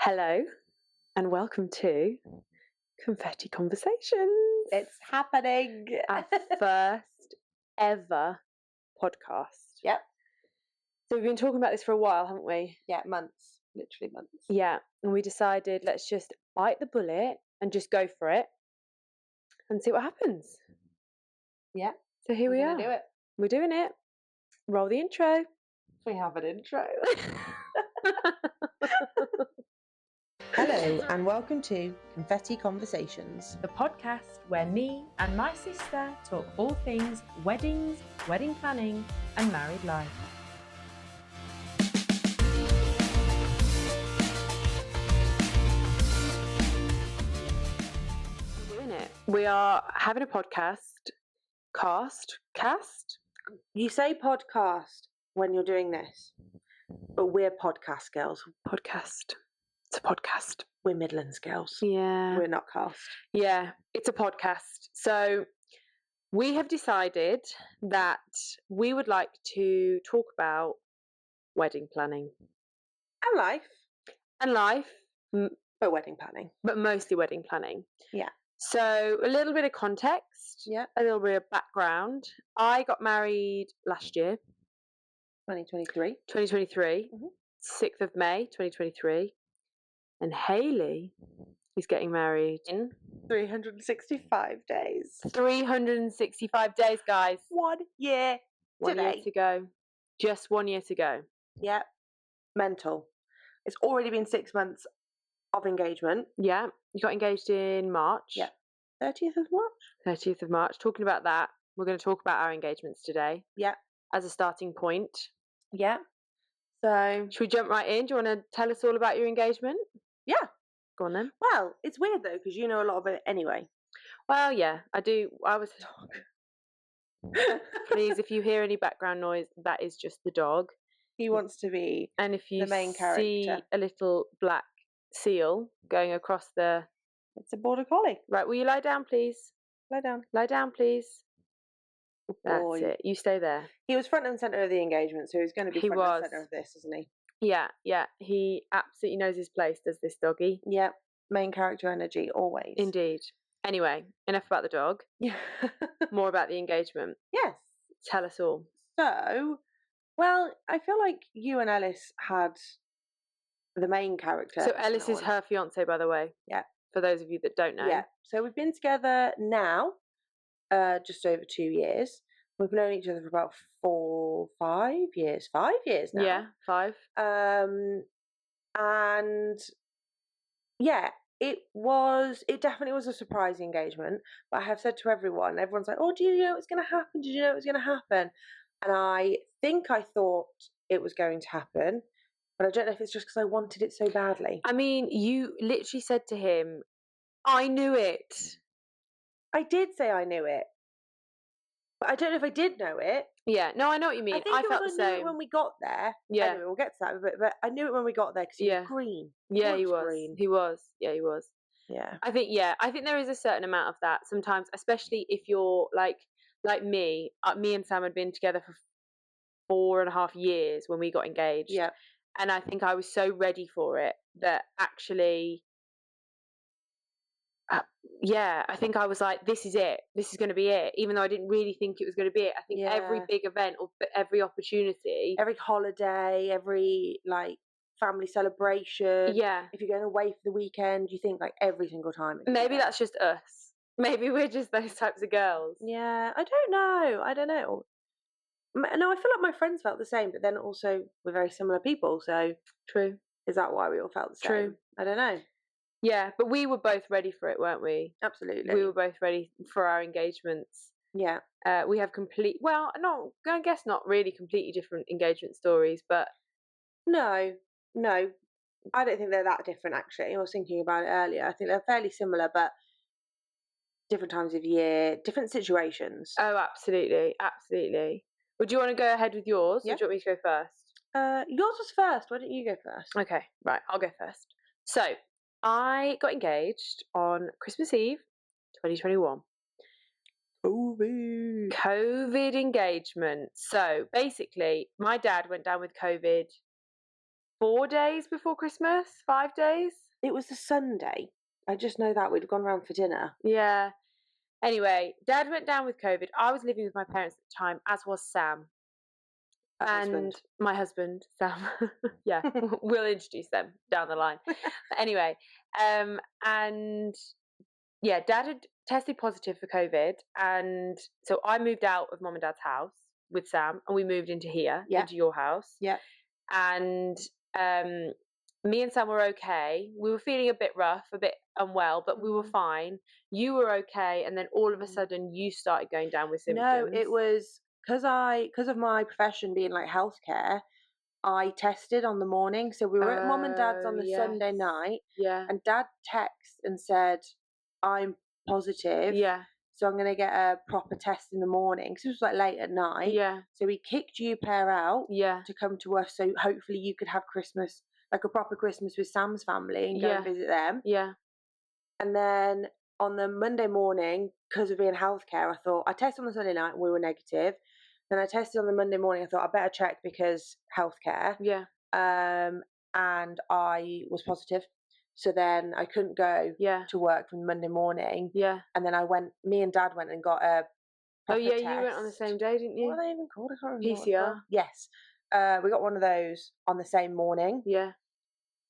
Hello and welcome to Confetti Conversations. It's happening. Our first ever podcast. Yep. So we've been talking about this for a while, haven't we? Yeah, months. Literally months. Yeah. And we decided let's just bite the bullet and just go for it and see what happens. Yeah. So here we are. Do it. We're doing it. Roll the intro. We have an intro. Hello and welcome to Confetti Conversations, the podcast where me and my sister talk all things weddings, wedding planning and married life. We're doing it. We are having a podcast. Cast? You say podcast when you're doing this, but we're podcast girls. Podcast. It's a podcast. We're Midlands girls. Yeah. We're not cast. Yeah, it's a podcast. So we have decided that we would like to talk about wedding planning. And life. But wedding planning. But mostly wedding planning. Yeah. So a little bit of context. Yeah. A little bit of background. I got married last year. 2023. 2023. 6th of May, 2023. And Hayley is getting married in 365 days. 365 days, guys. 1 year. 1 year to go. Just 1 year to go. Yeah. Mental. It's already been 6 months of engagement. Yeah. You got engaged in March. Yeah. 30th of March. 30th of March. Talking about that, we're going to talk about our engagements today. Yeah. As a starting point. Yeah. So should we jump right in? Do you want to tell us all about your engagement? Yeah. Go on then. Well, it's weird though, because you know a lot of it anyway. Well, yeah, I do. I was a dog. Please, if you hear any background noise, that is just the dog. He wants to be and if you the main character. See a little black seal going across the... It's a border collie. Right, will you lie down, please? Lie down. Lie down, please. That's Boy. it. You stay there. He was front and centre of the engagement, so he's going to be front and centre of this, isn't he? Yeah. He absolutely knows his place, does this doggy? Yeah. Main character energy, always. Indeed. Anyway, enough about the dog. Yeah. More about the engagement. Yes. Tell us all. So, well, I feel like you and Ellis had the main character. So Ellis is her fiance, by the way. Yeah. For those of you that don't know. Yeah. So we've been together now just over 2 years. We've known each other for about 5 years. 5 years now. Yeah, 5. And yeah, it definitely was a surprise engagement. But I have said to everyone's like, oh, do you know it's going to happen? Did you know it was going to happen? And I think I thought it was going to happen, but I don't know if it's just because I wanted it so badly. I mean, you literally said to him, I knew it. I did say I knew it. But I don't know if I did know it. Yeah, no, I know what you mean. I felt the same. I knew it when we got there. Yeah. Anyway, we'll get to that. But I knew it when we got there because he was green. Yeah, he was. Green. He was. Yeah, he was. Yeah. I think there is a certain amount of that sometimes, especially if you're like me. Me and Sam had been together for 4.5 years when we got engaged. Yeah. And I think I was so ready for it that actually... I think I was like, this is it. This is going to be it. Even though I didn't really think it was going to be it. I think every big event or every opportunity. Every holiday, every family celebration. Yeah. If you're going away for the weekend, you think every single time. Maybe that's just us. Maybe we're just those types of girls. Yeah. I don't know. No, I feel like my friends felt the same, but then also we're very similar people. So true. Is that why we all felt the same? True. I don't know. Yeah, but we were both ready for it, weren't we? Absolutely. We were both ready for our engagements. Yeah. We have I guess not really completely different engagement stories, but... No, I don't think they're that different, actually. I was thinking about it earlier. I think they're fairly similar, but different times of year, different situations. Oh, absolutely. Absolutely. Would you want to go ahead with yours, or do you want me to go first? Yours was first. Why don't you go first? Okay, right, I'll go first. So, I got engaged on Christmas Eve, 2021. COVID engagement. So basically, my dad went down with COVID 4 days before Christmas, 5 days. It was the Sunday. I just know that we'd gone round for dinner. Yeah. Anyway, Dad went down with COVID. I was living with my parents at the time, as was Sam. Her And husband. my husband, Sam. Yeah, we'll introduce them down the line. Anyway, and yeah, Dad had tested positive for COVID, and so I moved out of Mum and Dad's house with Sam, and we moved into here, Yeah. into your house. Yeah. And me and Sam were okay. We were feeling a bit rough, a bit unwell, but we were fine. You were okay, and then all of a sudden, you started going down with symptoms. No, it was because of my profession being like healthcare. I tested on the morning, so we were at Mum and Dad's on the Sunday night, Yeah, and Dad texted and said, "I'm positive, yeah, so I'm going to get a proper test in the morning." Because it was like late at night, yeah, so he kicked you pair out yeah, to come to us, so hopefully you could have Christmas, like a proper Christmas with Sam's family and go and yeah, visit them. yeah, And then on the Monday morning, because of being healthcare, I thought I tested on the Sunday night and we were negative. Then I tested on the Monday morning. I thought I better check because healthcare. yeah, And I was positive. So then I couldn't go yeah, to work from Monday morning. yeah. And then me and Dad went and got a Oh proper yeah, test. you went on the same day, didn't What you? are they even called? I can't remember. What they're PCR. called. Yes. We got one of those on the same morning. Yeah,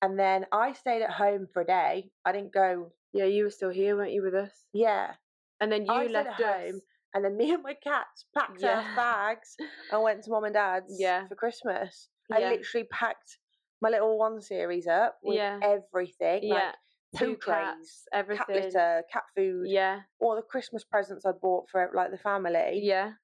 And then I stayed at home for a day. I didn't go. yeah. You were still here, weren't you, with us? Yeah. And then I you stayed left at us. home, and then me and my cats packed Yeah. our bags and went to Mum and Dad's Yeah. for Christmas. I Yeah. literally packed my little one series up with Yeah. everything, Yeah. like 2 2 trays, cats, everything. cat litter, cat food, Yeah. all the Christmas presents I bought for like the family, Yeah.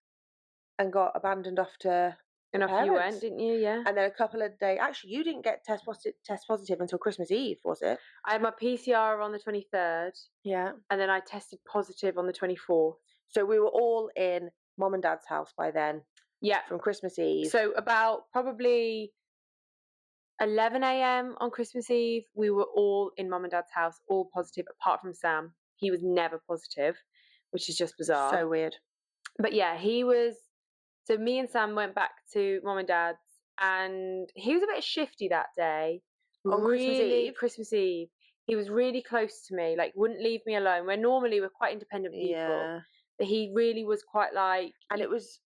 and got abandoned off to And the off you went, parents. didn't you? Yeah. And then a couple of days. Actually, you didn't get test positive until Christmas Eve, was it? I had my PCR on the 23rd, Yeah. and then I tested positive on the 24th. So we were all in Mum and Dad's house by then. Yeah. From Christmas Eve. So about probably 11 a.m. on Christmas Eve, we were all in Mum and Dad's house, all positive, apart from Sam. He was never positive, which is just bizarre. So weird. But yeah, he was. So me and Sam went back to Mum and Dad's, and he was a bit shifty that day. On Christmas Eve? Christmas Eve. He was really close to me, like wouldn't leave me alone. Where normally we're quite independent people. Yeah. But he really was quite like. And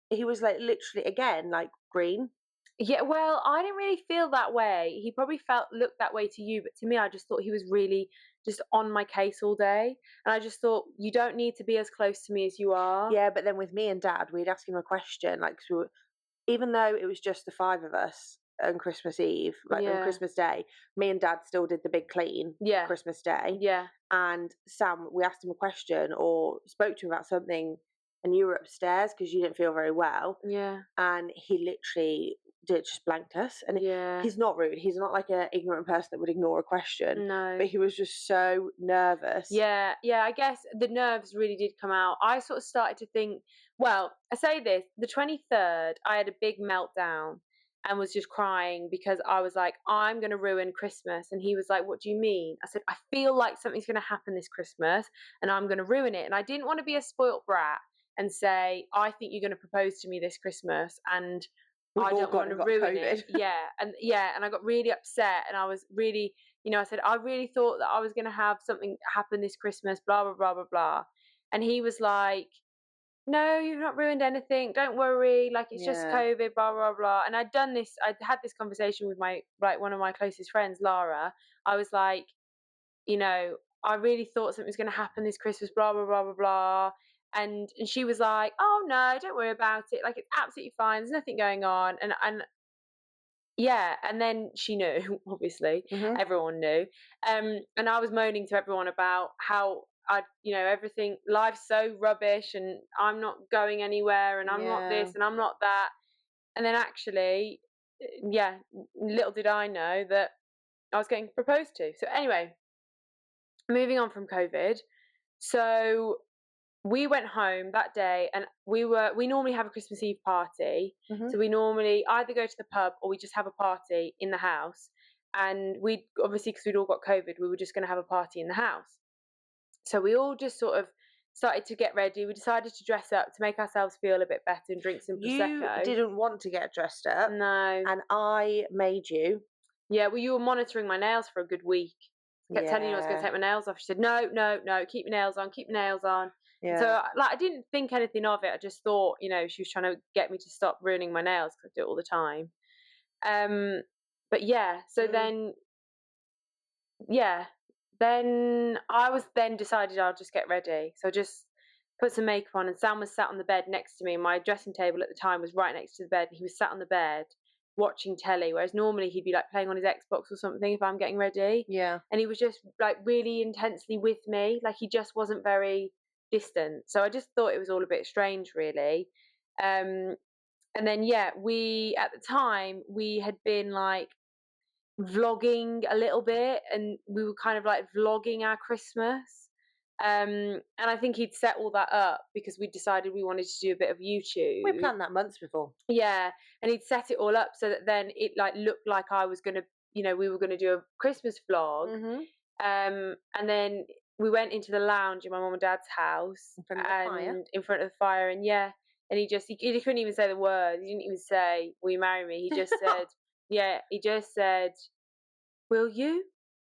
he was like literally again like green. Yeah, well, I didn't really feel that way. He probably looked that way to you, but to me, I just thought he was really just on my case all day. And I just thought, you don't need to be as close to me as you are. Yeah, but then with me and Dad, we'd ask him a question, like, 'cause even though it was just the 5 of us on Christmas Eve, like on Christmas Day, me and Dad still did the big clean Christmas Day. Yeah. And Sam, we asked him a question or spoke to him about something, and you were upstairs because you didn't feel very well. Yeah. And he literally just blanked us. And he's not rude. He's not like an ignorant person that would ignore a question. No. But he was just so nervous. Yeah, I guess the nerves really did come out. I sort of started to think, well, I say this, the 23rd, I had a big meltdown and was just crying because I was like, I'm going to ruin Christmas. And he was like, what do you mean? I said, I feel like something's going to happen this Christmas and I'm going to ruin it. And I didn't want to be a spoilt brat and say, I think you're going to propose to me this Christmas and I don't want to ruin it. And I got really upset and I was really, I said, I really thought that I was going to have something happen this Christmas, blah, blah, blah, blah, blah. And he was like, no, you've not ruined anything. Don't worry. Like, it's just COVID, blah, blah, blah. And I'd had this conversation with one of my closest friends, Lara. I was like, I really thought something was going to happen this Christmas, blah, blah, blah, blah, blah. And she was like, oh no, don't worry about it. Like, it's absolutely fine. There's nothing going on. And then she knew, obviously, everyone knew. And I was moaning to everyone about how everything, life's so rubbish and I'm not going anywhere and I'm not this and I'm not that. And then actually, little did I know that I was getting proposed to. So anyway, moving on from COVID. So we went home that day and we normally have a Christmas Eve party. So we normally either go to the pub or we just have a party in the house. And we obviously, because we'd all got COVID, we were just going to have a party in the house. So we all just sort of started to get ready. We decided to dress up to make ourselves feel a bit better and drink some Prosecco. You didn't want to get dressed up. No. And I made you. Yeah, well, you were monitoring my nails for a good week. I kept telling you I was gonna Yeah, take my nails off. She said, "No, no, no, keep your nails on, keep your nails on." And so, yeah. like, I didn't think anything of it. I just thought, she was trying to get me to stop ruining my nails because I do it all the time. Um, but yeah, so Mm. then, yeah, then I was then decided I'll just get ready. So I just put some makeup on, and Sam was sat on the bed next to me. My dressing table at the time was right next to the bed, and he was sat on the bed watching telly, whereas normally he'd be like playing on his Xbox or something if I'm getting ready. Yeah. And he was just like really intensely with me, like he just wasn't very distant. So I just thought it was all a bit strange, really. Um, and then yeah, we at the time we had been like vlogging a little bit, and we were kind of like vlogging our Christmas. And I think he'd set all that up because we decided we wanted to do a bit of We YouTube. planned that months before. Yeah, and he'd set it all up so that then it like looked like I was gonna, we were gonna do a Christmas vlog. Mhm. And then we went into the lounge in my mum and dad's house In front of the fire. and in front of the fire, and yeah, and he couldn't even say the words. He didn't even say, "Will you marry me?" He just said, yeah, he just said, "Will you?"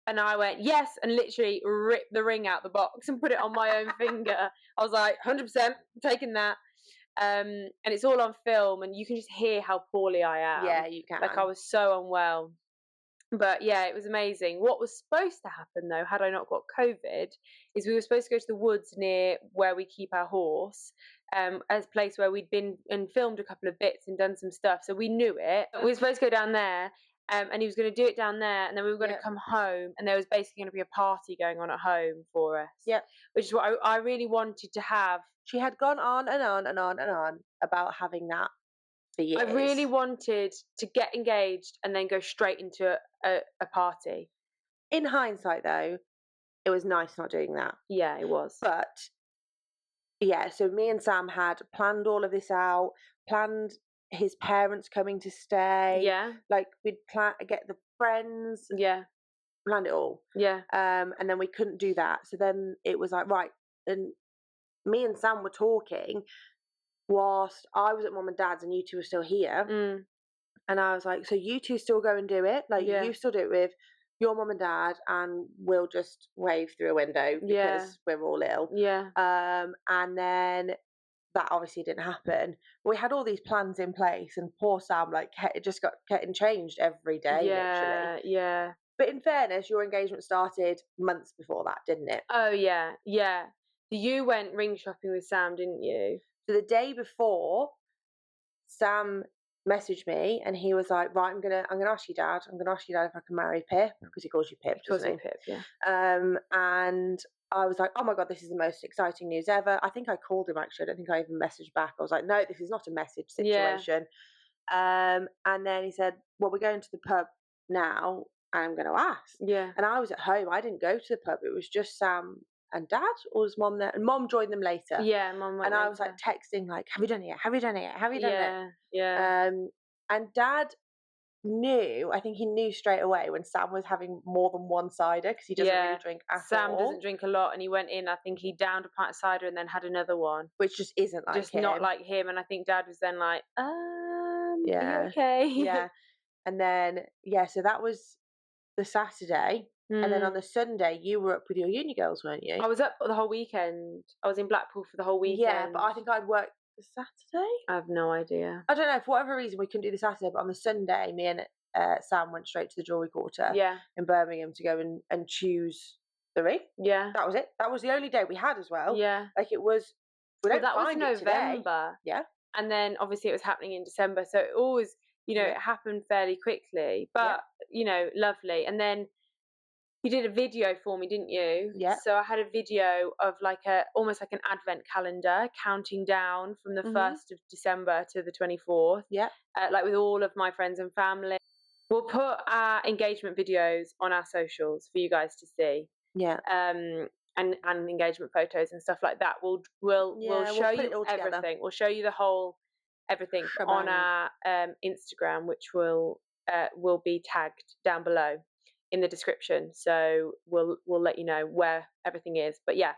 And I went, "Yes," and literally ripped the ring out the box and put it on my own finger. I was like, 100% taking that. And it's all on film, and you can just hear how poorly I Yeah, am. you Like, I can. was so unwell. But yeah, it was amazing. What was supposed to happen though, had I not got COVID, is we were supposed to go to the woods near where we keep our horse, as a place where we'd been and filmed a couple of bits and done some stuff. So we knew it. We were supposed to go down there, and he was going to do it down there, and then we were going to Yep. come home, and there was basically going to be a party going on at home for us, Yep. which is what I really wanted to have. She had gone on and on and on and on about having that for I really years. wanted to get engaged and then go straight into a party. In hindsight, though, it was nice not doing that. Yeah, it was. But yeah, so me and Sam had planned all of this out, planned his parents coming to stay, Yeah, like we'd get the friends, yeah, planned it all. yeah. And then we couldn't do that. So then it was like, right, and me and Sam were talking whilst I was at mum and dad's and you two were still here. Mm, And I was like, so you two still go and do it? Like yeah, you still do it with your mum and dad, and we'll just wave through a window yeah, because we're all ill. yeah, And then that obviously didn't happen. We had all these plans in place, and poor Sam, like, it just got getting changed every day, literally. yeah, yeah. But in fairness, your engagement started months before that, didn't it? Oh, yeah, yeah. You went ring shopping with Sam, didn't you? So the day before, Sam messaged me and he was like, right, I'm gonna ask you dad. I'm gonna ask you dad if I can marry Pip, because he calls you Pip, Because doesn't of he? Pip, yeah. And I was like, oh my God, this is the most exciting news ever. I think I called him actually. I don't think I even messaged back. I was like, no, this is not a message Yeah, situation. And then he said, well, we're going to the pub now and I'm going to ask. yeah, And I was at home. I didn't go to the pub. It was just Sam and dad, or was mom there? And mom joined them later. yeah. Mum went And I was like later. texting, like, have you done it yet? Have you done it yet? Have you done it? Yeah, yeah, And dad knew, I think he knew straight away when Sam was having more than one cider, because he doesn't yeah. really drink at Sam all, doesn't drink a lot, and he went in. I think he downed a pint of cider and then had another one. which just isn't like Just not him. like him. And I think Dad was then like, are you Yeah. okay?" Yeah. And then, yeah, so that was the Saturday. And then on Mm. the Sunday, you were up with your uni girls, weren't you? I was up for the whole weekend. I was in Blackpool for the whole Yeah, weekend. but I think I'd worked the Saturday. I have no idea. I don't know, for whatever reason we couldn't do the Saturday, but on the Sunday, me and Sam went straight to the Jewellery Quarter Yeah, in Birmingham to go and choose the ring. yeah, That was it. That was the only day we had as well. yeah. Like it was, we Well, don't that was find it today. November, Yeah. and then obviously it was happening in December, so it always, Yeah. it happened fairly quickly, but lovely. And then you did a video for me, didn't you? Yeah. So I had a video of like almost like an advent calendar counting down from the Mhm. 1st of December to the 24th. Yeah. Like with all of my friends and family. We'll put our engagement videos on our socials for you guys to see. Yeah. And engagement photos and stuff like that. We'll Yeah, show we'll put you it all together. everything. We'll show you the whole everything on Shebang. our Instagram, which will be tagged down below in the description. So we'll let you know where everything is. But yeah,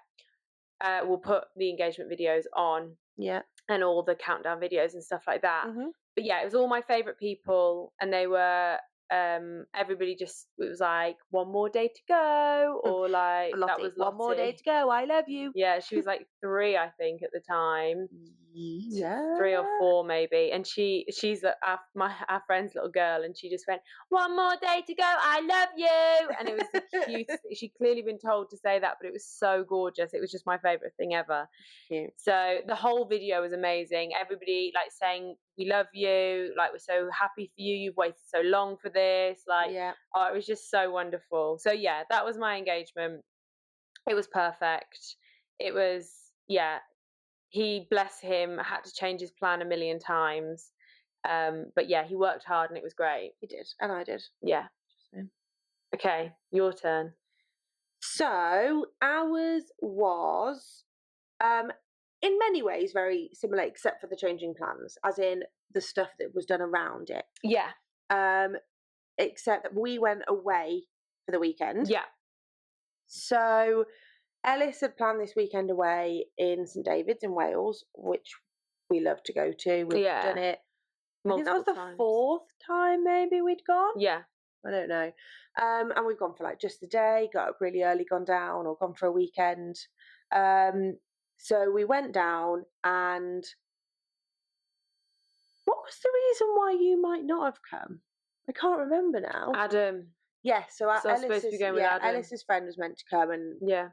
we'll put the engagement videos on. Yeah. And all the countdown videos and stuff like that. Mhm. But yeah, it was all my favourite people, and they were everybody just, it was like, one more day to go, or like, that Lottie, was one more day Lottie. to go. I love you. Yeah, she was like 3, I think, at the time. Yeah. 3 or 4 maybe, and she's our friend's little girl, and she just went, "One more day to go, I love you," and it was the cutest. She'd clearly been told to say that, but it was so gorgeous. It was just my favourite thing ever. Cute. So the whole video was amazing. Everybody like saying, "We love you," like, "We're so happy for you. You've waited so long for this." Like, Yeah. oh, it was just so wonderful. So yeah, that was my engagement. It was perfect. It was, yeah, he, bless him, had to change his plan a million times. But yeah, he worked hard and it was great. He did, and I did. Yeah. Okay, your turn. So ours was, in many ways, very similar, except for the changing plans, as in the stuff that was done around it. Yeah. Except that we went away for the weekend. Yeah. So Ellis had planned this weekend away in St David's in Wales, which we love to go to. We've done it. I think that was the times. 4th time maybe we'd gone. Yeah. I don't know. And we've gone for like just the day, got up really early, gone down, or gone for a weekend. So we went down, and what was the reason why you might not have come? I can't remember now. Adam. Yes, so I was supposed to be going with Adam. Ellis's friend was meant to come, and Yeah.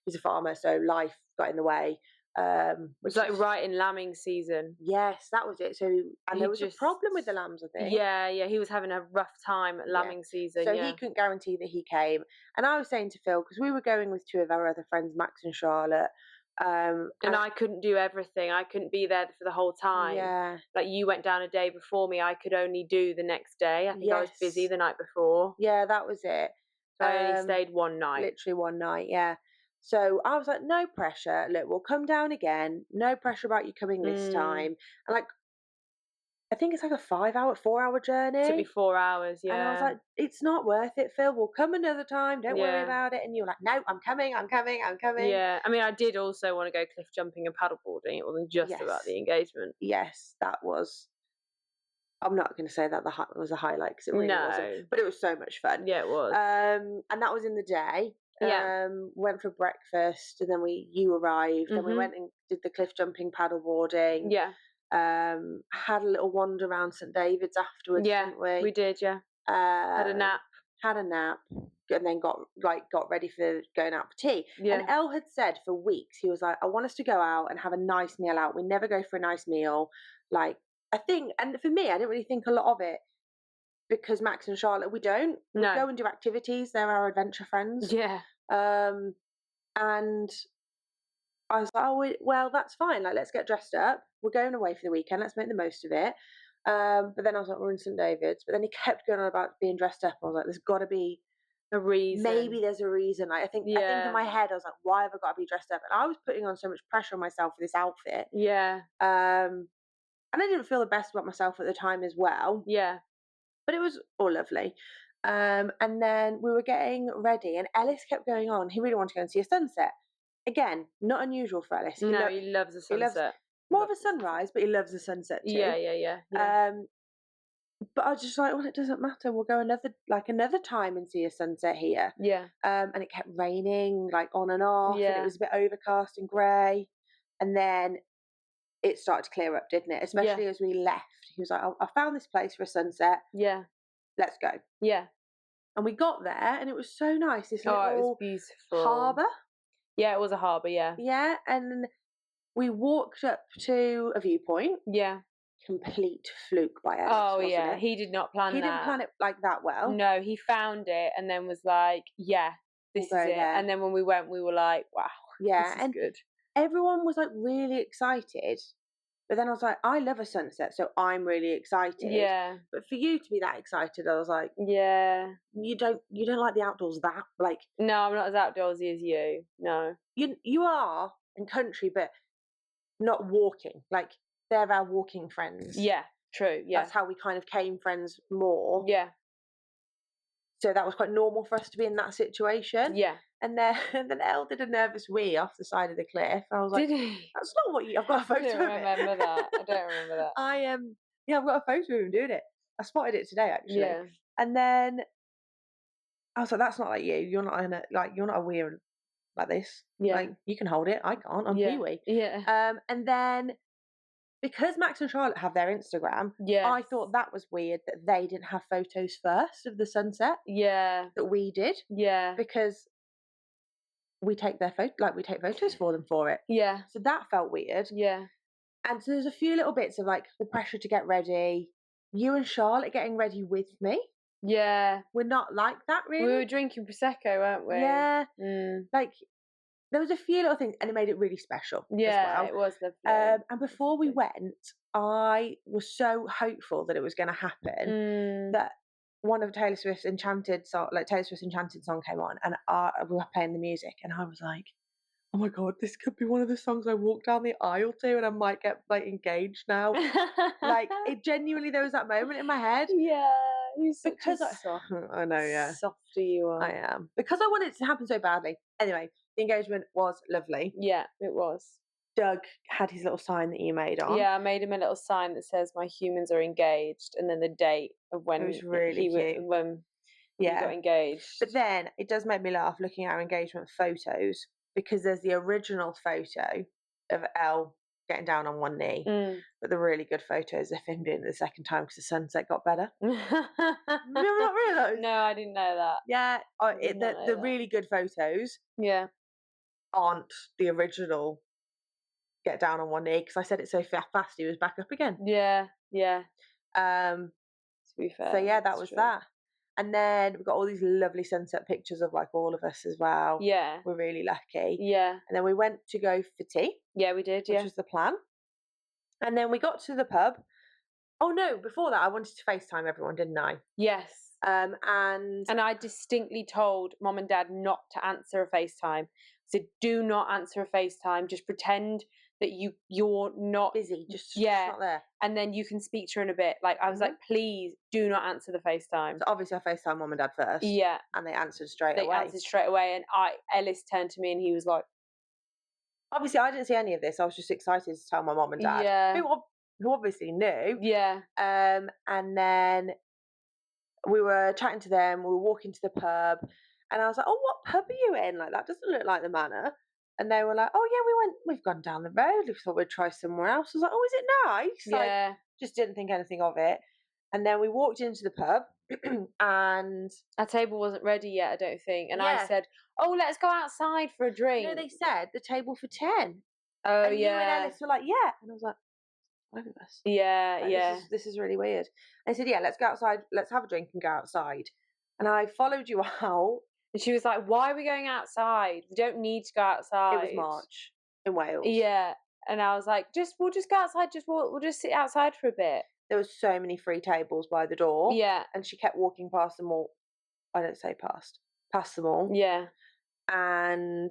he's a farmer, so life got in the way. It was like right in lambing season. Yes, that was it. So, and there was a problem with the lambs, I think. Yeah, he was having a rough time at lambing season. So he couldn't guarantee that he came. And I was saying to Phil, because we were going with 2 of our other friends, Max and Charlotte. And I couldn't do everything. I couldn't be there for the whole time. Yeah. Like, you went down a day before me. I could only do the next day. I think I was busy the night before. Yeah, that was it. So I only stayed one night. Literally one night, yeah. So I was like, no pressure. Look, we'll come down again. No pressure about you coming this time. And like, I think it's like a 4-hour journey. It took me 4 hours, yeah. And I was like, it's not worth it, Phil. We'll come another time. Don't worry about it. And you were like, no, I'm coming. Yeah. I mean, I did also want to go cliff jumping and paddleboarding. It wasn't just about the engagement. Yes, that was. I'm not going to say that was a highlight, because it really wasn't. But it was so much fun. Yeah, it was. And that was in the day. Yeah. Went for breakfast, and then you arrived, and we went and did the cliff jumping, paddleboarding. Yeah. Had a little wander around St David's afterwards, didn't we? We did, yeah. Had a nap. And then got ready for going out for tea. Yeah. And El had said for weeks, he was like, I want us to go out and have a nice meal out. We never go for a nice meal. Like, I think, and for me, I didn't really think a lot of it, because Max and Charlotte, we don't. We go and do activities. They're our adventure friends. Yeah. And I was like, oh, well, that's fine. Like, let's get dressed up. We're going away for the weekend. Let's make the most of it. But then I was like, we're in St David's. But then he kept going on about being dressed up. I was like, there's got to be a reason. Maybe there's a reason. Like, I think in my head, I was like, why have I got to be dressed up? And I was putting on so much pressure on myself for this outfit. Yeah. And I didn't feel the best about myself at the time as well. Yeah. But it was all lovely. And then we were getting ready, and Ellis kept going on. He really wanted to go and see a sunset. Again, not unusual for Ellis. He loves a sunset. More of a sunrise, but he loves a sunset too. Yeah. But I was just like, well, it doesn't matter. We'll go another time and see a sunset here. Yeah. And it kept raining, like, on and off. Yeah. And it was a bit overcast and grey. And then it started to clear up, didn't it? Especially as we left. He was like, I found this place for a sunset. Yeah. Let's go. Yeah. And we got there, and it was so nice. This it was beautiful harbour. Yeah, it was a harbour, yeah. Yeah, and we walked up to a viewpoint. Yeah. Complete fluke by Ellis. Oh, yeah. He did not plan that. He didn't plan it like that well. No, he found it and then was like, yeah, this is it. There. And then when we went, we were like, wow, this is good. Everyone was like really excited. But then I was like, I love a sunset, so I'm really excited. Yeah. But for you to be that excited, I was like, yeah. You don't like the outdoors that, like. No, I'm not as outdoorsy as you. No. You are in country, but not walking. Like, they're our walking friends. Yeah, true. Yeah. That's how we kind of came friends more. Yeah. So that was quite normal for us to be in that situation. Yeah. And then Elle did a nervous wee off the side of the cliff. I was like, did he? That's not what I've got a photo of it. I don't remember that. I've got a photo of him doing it. I spotted it today actually. Yeah. And then I was like, that's not like you. You're not in a, like, you're not a weird like this. Yeah. Like, you can hold it. I can't. I'm Yeah. Pee-wee. Yeah. And then because Max and Charlotte have their Instagram, Yes. I thought that was weird that they didn't have photos first of the sunset Yeah. that we did, Yeah. because we take their photo, like we take photos for them for it. Yeah. So that felt weird. Yeah. And so there's a few little bits of like the pressure to get ready. You and Charlotte getting ready with me. Yeah. We're not like that We really. were drinking Prosecco, weren't we? Yeah. Mm. Like there was a few little things, and it made it really special as Yeah, well. it was lovely. And before we went, I was so hopeful that it was going to happen that one of Taylor Swift's Enchanted song, like Taylor Swift's Enchanted song, came on, and we were playing the music, and I was like, "Oh my god, this could be one of the songs I walk down the aisle to, and I might get like engaged now." Like it genuinely, there was that moment in my head. Yeah, you're such Because a soft, I know, yeah, softy you are. I am, because I wanted it to happen so badly. Anyway, the engagement was lovely. Yeah, it was. Doug had his little sign that you made on. Yeah, I made him a little sign that says "My humans are engaged," and then the date of when It was really cute. when he Yeah, got engaged. but then it does make me laugh looking at our engagement photos, because there's the original photo of Elle getting down on one knee, but the really good photos of him doing it the second time because the sunset got better. Have you not realised? No, I didn't know that. Yeah, did not know the that. really good photos Yeah. aren't the original get down on one knee, because I said it so fast he was back up again. Yeah, yeah. To be fair. So yeah, that was true. that. And then we've got all these lovely sunset pictures of like all of us as well. Yeah. We're really lucky. Yeah. And then we went to go for tea. Yeah, we did. Which was the plan. And then we got to the pub. Oh no, before that I wanted to FaceTime everyone, didn't I? Yes. And I distinctly told Mom and Dad not to answer a FaceTime. I said, do not answer a FaceTime. Just pretend that you're not busy, just not there. And then you can speak to her in a bit. Like I was like, please do not answer the FaceTime. So obviously I FaceTime Mom and Dad first. Yeah. And they answered straight away. They answered straight away, and Ellis turned to me and he was like, obviously I didn't see any of this. I was just excited to tell my mom and dad. Yeah. Who obviously knew. Yeah. And then we were chatting to them, we were walking to the pub, and I was like, oh, what pub are you in? Like, that doesn't look like the Manor. And they were like, oh yeah, we've gone down the road. We thought we'd try somewhere else. I was like, oh, is it nice? Yeah. Like, just didn't think anything of it. And then we walked into the pub and our table wasn't ready yet, I don't think. And I Yeah. said, oh, let's go outside for a drink. no, they said the table for 10. Oh, and you and yeah. Ellis were like, yeah. And I was like, five of us. Yeah, Like, yeah. This is really weird. And I said, yeah, let's go outside. Let's have a drink and go outside. And I followed you out. And she was like, why are we going outside? We don't need to go outside. It was March in Wales. Yeah. And I was like, we'll just go outside. We'll just sit outside for a bit. There was so many free tables by the door. Yeah. And she kept walking past them all. I don't say past them all. Yeah. And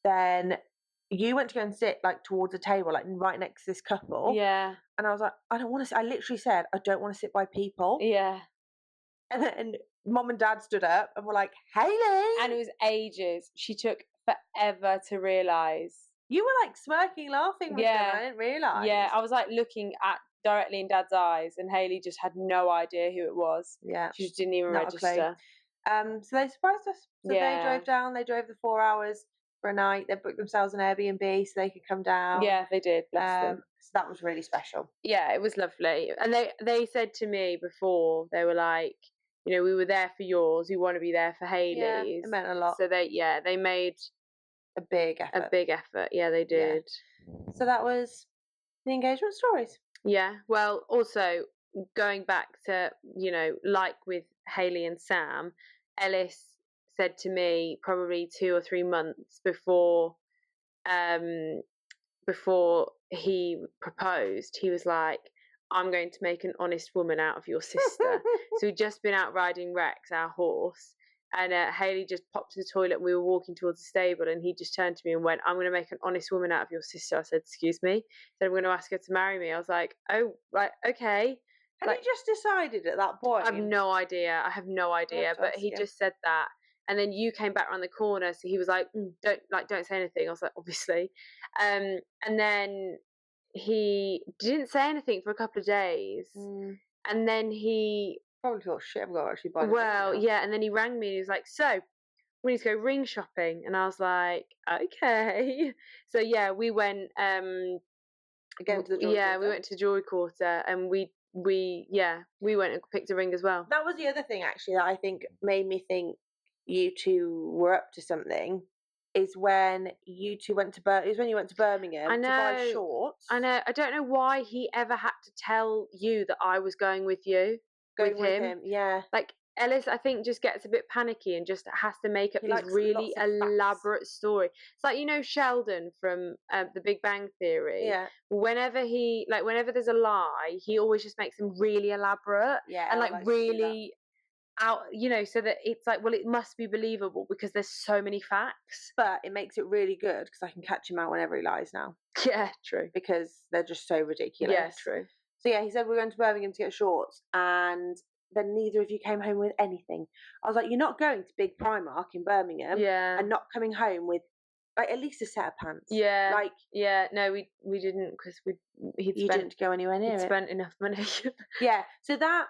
then you went to go and sit like towards a table, like right next to this couple. Yeah. And I was like, I don't want to. I literally said, I don't want to sit by people. Yeah. And then Mom and Dad stood up and were like, Hayley. And it was ages. She took forever to realise. You were like smirking, laughing with them, and I didn't realise. Yeah, I was like looking directly in Dad's eyes, and Hayley just had no idea who it was. Yeah. She just didn't even register. So they surprised us. So they drove down. They drove the 4 hours for a night. They booked themselves an Airbnb so they could come down. Yeah, they did. Bless them. So that was really special. Yeah, it was lovely. And they said to me before, they were like, you know, we were there for yours. We want to be there for Hayleys. Yeah, it meant a lot. So they made a big effort. Yeah, they did. Yeah. So that was the engagement stories. Yeah. Well, also going back to, you know, like with Hayley and Sam, Ellis said to me probably 2 or 3 months before he proposed, he was like, I'm going to make an honest woman out of your sister. So we'd just been out riding Rex, our horse, and Hayley just popped to the toilet and we were walking towards the stable, and he just turned to me and went, I'm going to make an honest woman out of your sister. I said, excuse me? He said, I'm going to ask her to marry me. I was like, oh, right, okay. Had he just decided at that point? I have no idea. But he just said that. And then you came back around the corner, so he was like, don't say anything. I was like, obviously. And then he didn't say anything for a couple of days. And then he, Probably thought, shit, I've got to actually buy the ring well, now. yeah, and then he rang me and he was like, so we need to go ring shopping. And I was like, okay. So yeah, we went, Again to the jewelry yeah, we quarter. went to Jewelry Quarter, and we went and picked a ring as well. That was the other thing actually that I think made me think you two were up to something. Is when you two went to is when you went to Birmingham to buy shorts. I know. I don't know why he ever had to tell you that I was going with you, Going with him, yeah. Like, Ellis, I think, just gets a bit panicky and just has to make up He these likes really lots of facts. elaborate story. It's like, you know, Sheldon from The Big Bang Theory. Yeah. Whenever there's a lie, he always just makes them really elaborate. Yeah, And I like like to do that. really out, you know, so that it's like, well, it must be believable because there's so many facts. But it makes it really good because I can catch him out whenever he lies now. Yeah, true. Because they're just so ridiculous. Yeah, true. So yeah, he said we're going to Birmingham to get shorts, and then neither of you came home with anything. I was like, you're not going to Big Primark in Birmingham, Yeah. and not coming home with like at least a set of pants. Yeah. Like, yeah, no, we didn't, because you didn't go anywhere near it. Spent enough money. Yeah. So that,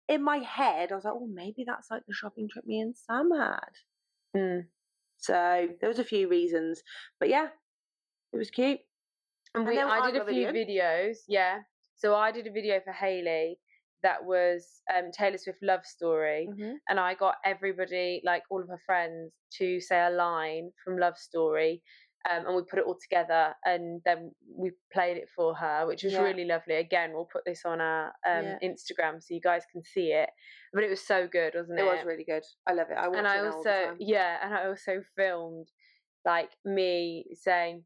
in my head, I was like, oh, maybe that's like the shopping trip me and Sam had. Mm. So there was a few reasons, but yeah, it was cute. And I did a few videos, yeah. So I did a video for Hayley that was Taylor Swift Love Story, and I got everybody, like all of her friends, to say a line from Love Story, and we put it all together, and then we played it for her, which was really lovely. Again, we'll put this on our Instagram so you guys can see it. But it was so good, wasn't it? It was really good. I love it. I watch it now all the time. Yeah, and I also filmed like me saying,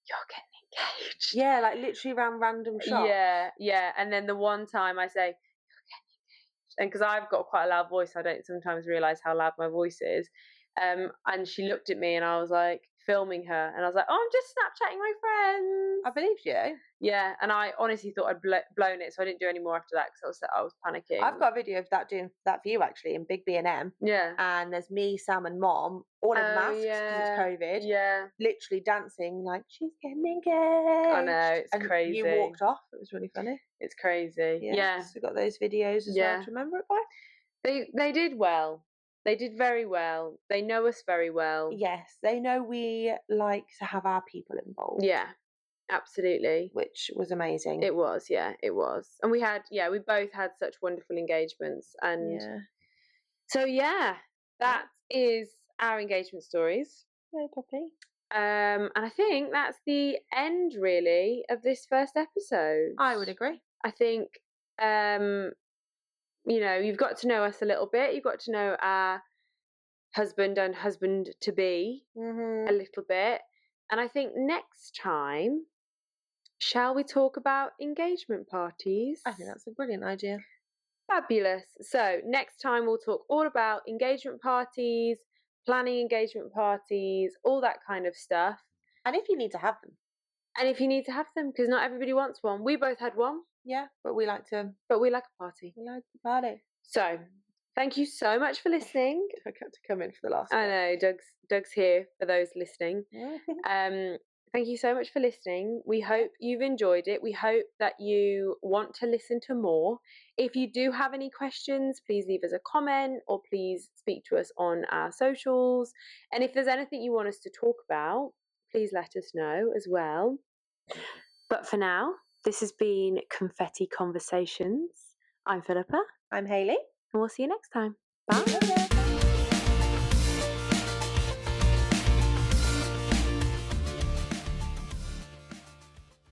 "You're getting engaged." Yeah, like literally around random shops. Yeah. And then the one time I say, "You're getting engaged," and because I've got quite a loud voice, I don't sometimes realise how loud my voice is. And she looked at me, and I was like filming her, and I was like, "Oh, I'm just Snapchatting my friends." I believed you. Yeah, and I honestly thought I'd blown it, so I didn't do any more after that because I was panicking. I've got a video of that doing that for you actually in Big B&M. Yeah. And there's me, Sam, and Mom all in masks because it's COVID. Yeah. Literally dancing like she's getting engaged. I know, it's crazy. You walked off. It was really funny. It's crazy. Yeah. So we got those videos as well to remember it by. They did well. They did very well. They know us very well. Yes, they know we like to have our people involved. Yeah, absolutely. Which was amazing. It was, yeah, it was. And we both had such wonderful engagements. And so, yeah, that is our engagement stories. Hey, Poppy. And I think that's the end, really, of this first episode. I would agree. I think, you know, you've got to know us a little bit. You've got to know our husband and husband-to-be a little bit. And I think next time, shall we talk about engagement parties? I think that's a brilliant idea. Fabulous. So next time we'll talk all about engagement parties, planning engagement parties, all that kind of stuff. And if you need to have them. Because not everybody wants one. We both had one. Yeah, but we like a party. We like a party. So, thank you so much for listening. I got to come in for the last one. I know, Doug's here for those listening. Thank you so much for listening. We hope you've enjoyed it. We hope that you want to listen to more. If you do have any questions, please leave us a comment or please speak to us on our socials. And if there's anything you want us to talk about, please let us know as well. But for now, this has been Confetti Conversations. I'm Philippa. I'm Hayley. And we'll see you next time. Bye.